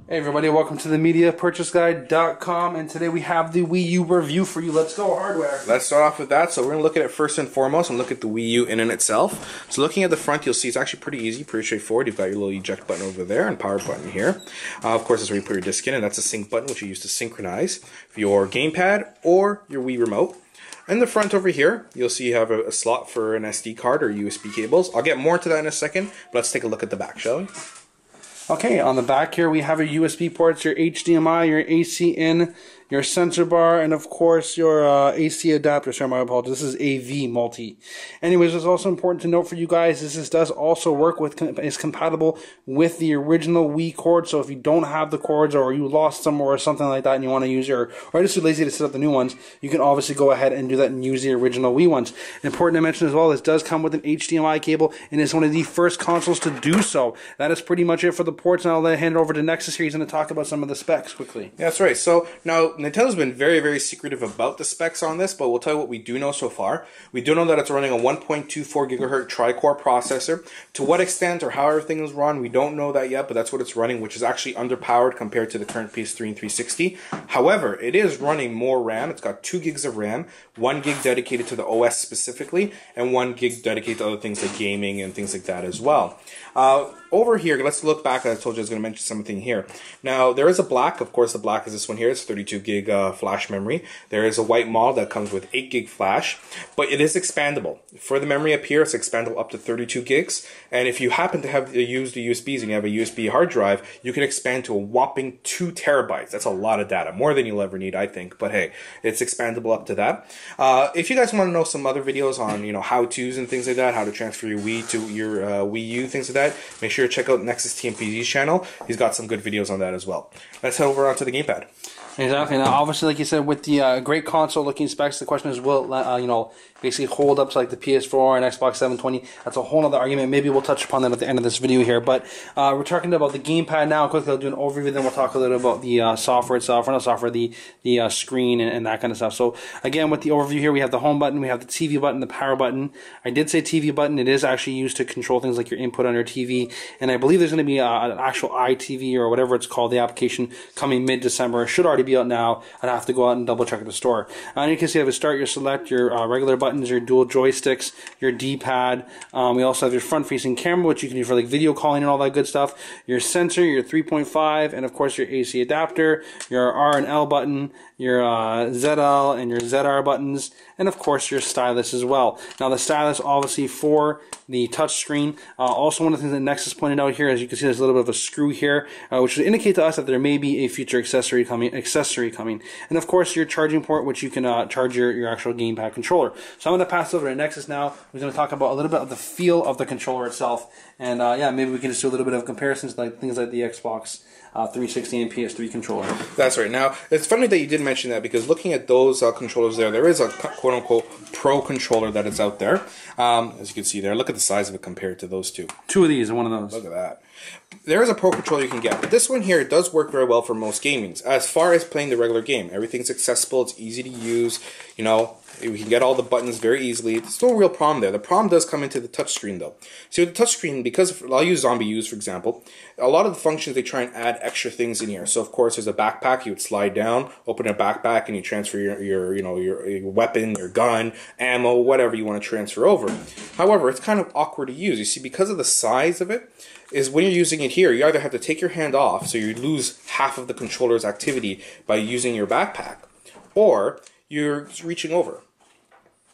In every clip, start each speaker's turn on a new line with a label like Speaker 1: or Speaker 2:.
Speaker 1: Hey everybody, welcome to the MediaPurchaseGuide.com, and today we have the Wii U review for you. Let's go hardware.
Speaker 2: Let's start off with that. So we're going to look at it first and foremost and look at the Wii U in and itself. So looking at the front, you'll see it's actually pretty easy, pretty straightforward. You've got your little eject button over there and power button here. Of course, that's where you put your disc in, and that's a sync button, which you use to synchronize your gamepad or your Wii remote. In the front over here, you'll see you have a slot for an SD card or USB cables. I'll get more into that in a second, but let's take a look at the back, shall we?
Speaker 1: Okay, on the back here we have your USB ports, your HDMI, your AC in, your sensor bar, and of course your AC adapter. Sorry, my apologies. This is AV multi. Anyways, it's also important to note for you guys, this does also work with, is compatible with the original Wii cord. So if you don't have the cords, or you lost them or something like that, and you want to use your, or just too lazy to set up the new ones, you can obviously go ahead and do that and use the original Wii ones. Important to mention as well, this does come with an HDMI cable, and it's one of the first consoles to do so. That is pretty much it for the ports. Now I'll hand it over to Nexus here. He's going to talk about some of the specs quickly.
Speaker 2: Yeah, that's right. So now Nintendo's been very, very secretive about the specs on this, but we'll tell you what we do know so far. We do know that it's running a 1.24 gigahertz tri-core processor. To what extent or how everything is run, we don't know that yet, but that's what it's running, which is actually underpowered compared to the current PS3 and 360. However, it is running more RAM. It's got 2 gigs of RAM, 1 gig dedicated to the OS specifically, and 1 gig dedicated to other things like gaming and things like that as well. Over here, let's look back. I told you I was going to mention something here. Now, there is a black. Of course, the black is this one here. It's 32 gig flash memory. There is a white model that comes with 8 gig flash, but it is expandable. For the memory up here, it's expandable up to 32 gigs. And if you happen to have used the USBs and you have a USB hard drive, you can expand to a whopping 2 terabytes. That's a lot of data, more than you'll ever need, I think. But hey, it's expandable up to that. If you guys want to know some other videos on, how-tos and things like that, how to transfer your Wii to your Wii U, things like that, make sure to check out Nexus TMPD's channel. He's got some good videos on that as well. Let's head over onto the gamepad.
Speaker 1: Exactly. Now, obviously, like you said, with the great console-looking specs, the question is, will it, basically hold up to like the PS4 and Xbox 720? That's a whole other argument. Maybe we'll touch upon that at the end of this video here. But we're talking about the gamepad now. Quickly, I'll do an overview. Then we'll talk a little about the software itself, or not software, the screen and that kind of stuff. So again, with the overview here, we have the home button, we have the TV button, the power button. I did say TV button. It is actually used to control things like your input on your TV. And I believe there's going to be an actual iTV or whatever it's called, the application, coming mid-December. It should already be out now. I'd have to go out and double check at the store. And you can see I have a start, your select, your regular buttons, your dual joysticks, your D-pad. We also have your front-facing camera, which you can use for like video calling and all that good stuff. Your sensor, your 3.5, and of course your AC adapter, your R and L button, your ZL and your ZR buttons, and of course your stylus as well. Now the stylus obviously for the touch screen. Also, one of the things that Nexus pointed out here, as you can see, there's a little bit of a screw here, which would indicate to us that there may be a future accessory coming. And of course your charging port, which you can charge your actual gamepad controller. So I'm going to pass over to Nexus now. We're going to talk about a little bit of the feel of the controller itself, and yeah, maybe we can just do a little bit of comparisons, like things like the Xbox 360 and PS3 controller.
Speaker 2: That's right. Now, it's funny that you did mention that, because looking at those controllers there is a quote-unquote pro controller that is out there. As you can see there, look at the size of it compared to those two.
Speaker 1: Two of these and one of those.
Speaker 2: Look at that. There is a pro controller you can get, but this one here does work very well for most gamings. As far as playing the regular game, everything's accessible, it's easy to use, we can get all the buttons very easily. There's no real problem there. The problem does come into the touchscreen though. See, with the touchscreen, because I'll use Zombie U's for example, a lot of the functions they try and add extra things in here. So of course there's a backpack, you would slide down, open a backpack, and you transfer your weapon, your gun, ammo, whatever you want to transfer over. However, it's kind of awkward to use. You see, because of the size of it, is when you're using it here, you either have to take your hand off, so you lose half of the controller's activity by using your backpack, or you're reaching over.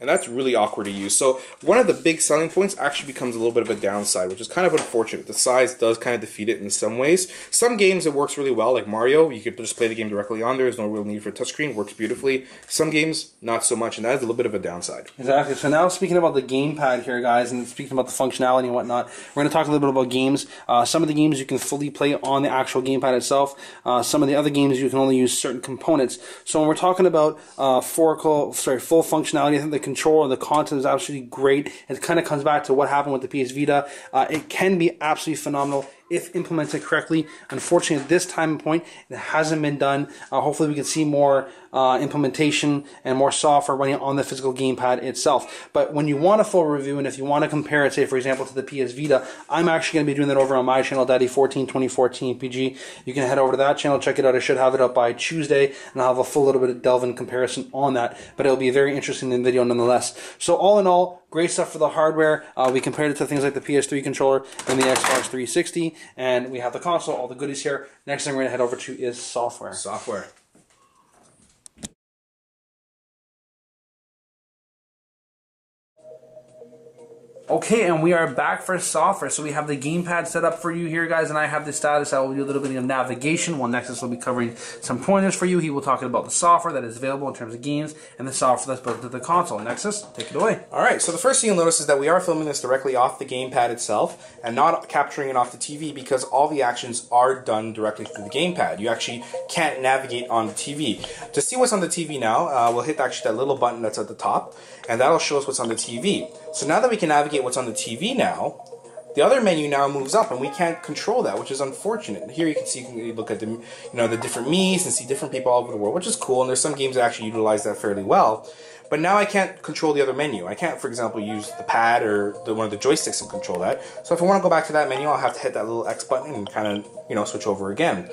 Speaker 2: And that's really awkward to use. So one of the big selling points actually becomes a little bit of a downside, which is kind of unfortunate. The size does kind of defeat it in some ways. Some games it works really well, like Mario. You could just play the game directly on there. There's no real need for a touchscreen. Works beautifully. Some games, not so much, and that is a little bit of a downside.
Speaker 1: Exactly. So now speaking about the gamepad here, guys, and speaking about the functionality and whatnot, we're going to talk a little bit about games. Some of the games you can fully play on the actual gamepad itself. Some of the other games you can only use certain components. So when we're talking about full functionality, I think the controller, the content is absolutely great. It kind of comes back to what happened with the PS Vita. It can be absolutely phenomenal if implemented correctly. Unfortunately, at this time point, it hasn't been done. Hopefully, we can see more implementation and more software running on the physical gamepad itself. But when you want a full review, and if you want to compare it, say for example, to the PS Vita, I'm actually going to be doing that over on my channel, Daddy14 2014 PG. You can head over to that channel, check it out. I should have it up by Tuesday, and I'll have a full little bit of delve in comparison on that. But it'll be a very interesting video nonetheless. So all in all, great stuff for the hardware. We compared it to things like the PS3 controller and the Xbox 360, and we have the console, all the goodies here. Next thing we're going to head over to is software.
Speaker 2: Software.
Speaker 1: Okay, and we are back for software. So we have the gamepad set up for you here, guys, and I have the status. I will do a little bit of navigation while Nexus will be covering some pointers for you. He will talk about the software that is available in terms of games and the software that's built into the console. Nexus, take it away.
Speaker 2: All right, so the first thing you'll notice is that we are filming this directly off the gamepad itself and not capturing it off the TV because all the actions are done directly through the gamepad. You actually can't navigate on the TV. To see what's on the TV now, we'll hit actually that little button that's at the top, and that'll show us what's on the TV. So now that we can navigate what's on the TV now, the other menu now moves up, and we can't control that, which is unfortunate. Here you can see, you can look at the, the different Mii's and see different people all over the world, which is cool. And there's some games that actually utilize that fairly well. But now I can't control the other menu. I can't, for example, use the pad or one of the joysticks and control that. So if I want to go back to that menu, I'll have to hit that little X button and kind of, switch over again.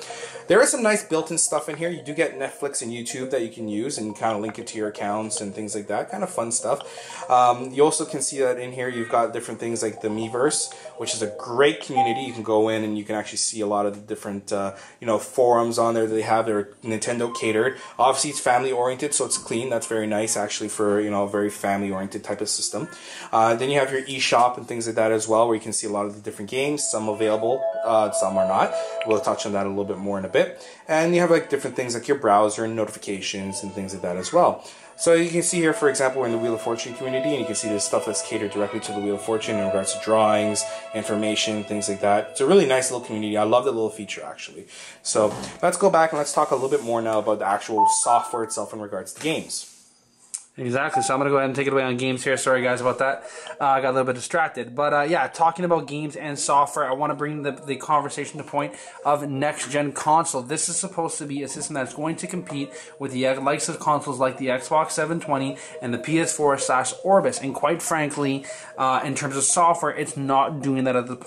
Speaker 2: There is some nice built-in stuff in here. You do get Netflix and YouTube that you can use and kind of link it to your accounts and things like that. Kind of fun stuff. You also can see that in here you've got different things like the Miiverse, which is a great community. You can go in and you can actually see a lot of the different, forums on there that they have. They're Nintendo catered. Obviously, it's family-oriented, so it's clean. That's very nice, actually, for, a very family-oriented type of system. Then you have your eShop and things like that as well, where you can see a lot of the different games. Some available, some are not. We'll touch on that a little bit more in a bit. And you have like different things like your browser and notifications and things like that as well. So you can see here, for example, we're in the Wheel of Fortune community, and you can see there's stuff that's catered directly to the Wheel of Fortune in regards to drawings, information, things like that. It's a really nice little community. I love that little feature, actually. So let's go back and let's talk a little bit more now about the actual software itself in regards to games.
Speaker 1: Exactly, so I'm going to go ahead and take it away on games here. Sorry guys about that. I got a little bit distracted. But yeah, talking about games and software, I want to bring the conversation to point of next-gen console. This is supposed to be a system that's going to compete with the likes of consoles like the Xbox 720 and the PS4/Orbis. And quite frankly, in terms of software, it's not doing that at this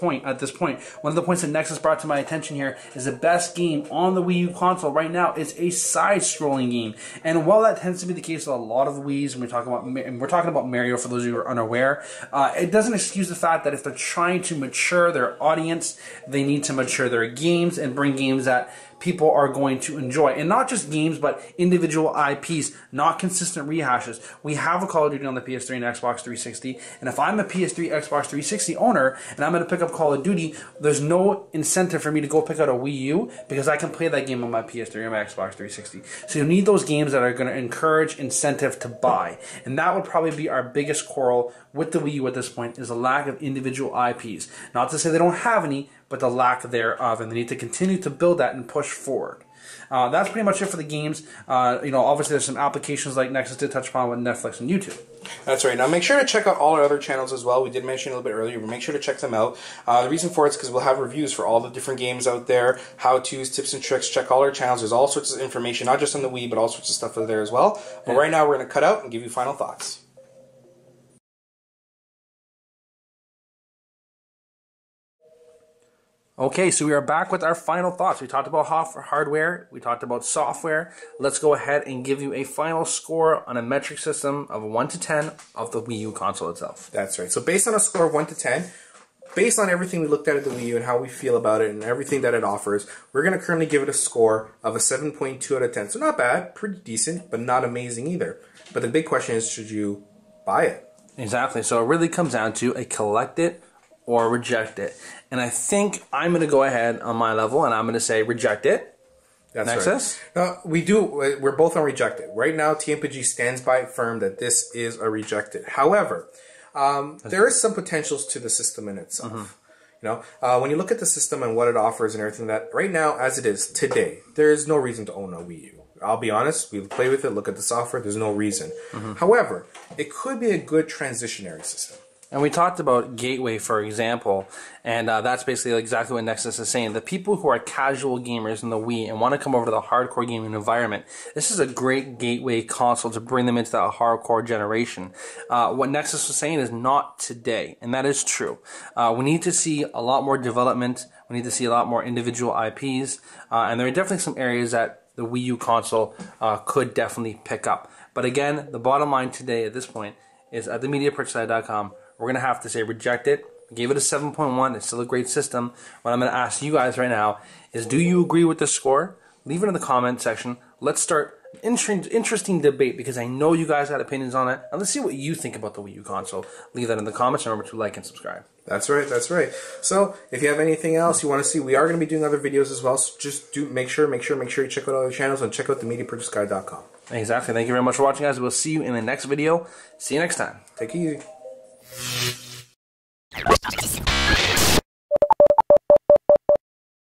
Speaker 1: point. One of the points that Nexus brought to my attention here is the best game on the Wii U console right now is a side-scrolling game. And while that tends to be the case with a lot of Wii and we're talking about Mario for those of you who are unaware, it doesn't excuse the fact that if they're trying to mature their audience, they need to mature their games and bring games that people are going to enjoy. And not just games, but individual IPs, not consistent rehashes. We have a Call of Duty on the PS3 and Xbox 360, and if I'm a PS3, Xbox 360 owner, and I'm going to pick up Call of Duty, there's no incentive for me to go pick out a Wii U, because I can play that game on my PS3 or my Xbox 360. So you need those games that are going to encourage incentive to buy. And that would probably be our biggest quarrel with the Wii U at this point, is a lack of individual IPs. Not to say they don't have any, but the lack thereof, and they need to continue to build that and push forward. That's pretty much it for the games. Obviously there's some applications like Nexus did touch upon with Netflix and YouTube.
Speaker 2: That's right. Now make sure to check out all our other channels as well. We did mention a little bit earlier, but make sure to check them out. The reason for it is because we'll have reviews for all the different games out there, how-tos, tips and tricks. Check all our channels. There's all sorts of information, not just on the Wii, but all sorts of stuff out there as well. But right now we're going to cut out and give you final thoughts.
Speaker 1: Okay, so we are back with our final thoughts. We talked about hardware, we talked about software. Let's go ahead and give you a final score on a metric system of 1 to 10 of the Wii U console itself.
Speaker 2: That's right. So based on a score of 1 to 10, based on everything we looked at the Wii U and how we feel about it and everything that it offers, we're going to currently give it a score of a 7.2 out of 10. So not bad, pretty decent, but not amazing either. But the big question is, should you buy it?
Speaker 1: Exactly. So it really comes down to a collect it or reject it. And I think I'm going to go ahead on my level and I'm going to say reject it.
Speaker 2: That's
Speaker 1: Nexus?
Speaker 2: Right. We're both on reject it. Right now, TMPG stands by firm that this is a reject it. However, there is some potentials to the system in itself. Mm-hmm. When you look at the system and what it offers and everything, that right now, as it is today, there is no reason to own a Wii U. I'll be honest, we play with it, look at the software, there's no reason. Mm-hmm. However, it could be a good transitionary system.
Speaker 1: And we talked about Gateway, for example, and that's basically exactly what Nexus is saying. The people who are casual gamers in the Wii and want to come over to the hardcore gaming environment, this is a great gateway console to bring them into that hardcore generation. What Nexus was saying is not today, and that is true. We need to see a lot more development. We need to see a lot more individual IPs, and there are definitely some areas that the Wii U console could definitely pick up. But again, the bottom line today at this point is at themediapurchasesite.com, we're going to have to say reject it. We gave it a 7.1. It's still a great system. What I'm going to ask you guys right now is, do you agree with the score? Leave it in the comment section. Let's start an interesting debate, because I know you guys had opinions on it. And let's see what you think about the Wii U console. Leave that in the comments. Remember to like and subscribe.
Speaker 2: That's right, that's right. So, if you have anything else you want to see, we are going to be doing other videos as well. So just make sure you check out all the channels and check out themediapurchasesite.com.
Speaker 1: Exactly. Thank you very much for watching, guys. We'll see you in the next video. See you next time.
Speaker 2: Take it easy.